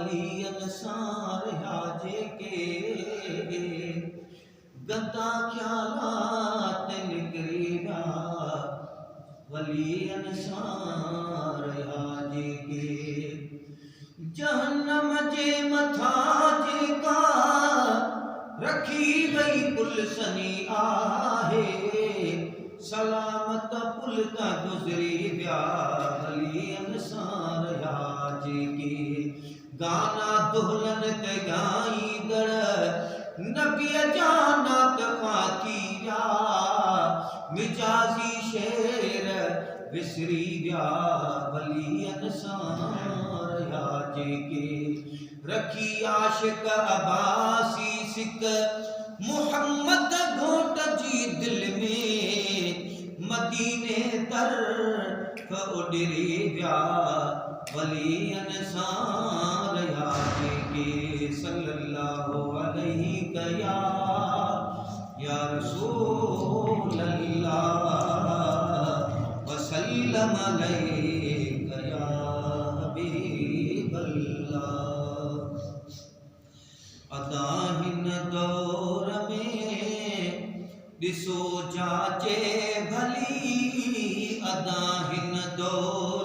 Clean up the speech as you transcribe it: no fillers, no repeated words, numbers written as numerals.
वलियन सार हाजे के गदा ख्यालात निकरी व्या वलियन सार हाजे के जहन्नम जे मथा जेका रखी गई पुलसनी आहे सलामत पुल ता गुजरी व्या वलियन सार हाजे के गाना दुल्हन ते गाई दड़ नबी जानात फाकिया मिजाजी शेर विसरी व्या वलियन सार हाजे के रखी आशिक अबासी सिक मोहम्मद घोट जी दिल में मदीने तरफ उडरी व्या वलियन सार हाजे के सल्लल्लाहु अलैहि या रसूल अल्लाह वसल्लम अलैका या हबीब अल्लाह। अदाहिन दौर में दिसो जाचे भली अदाहिन दौर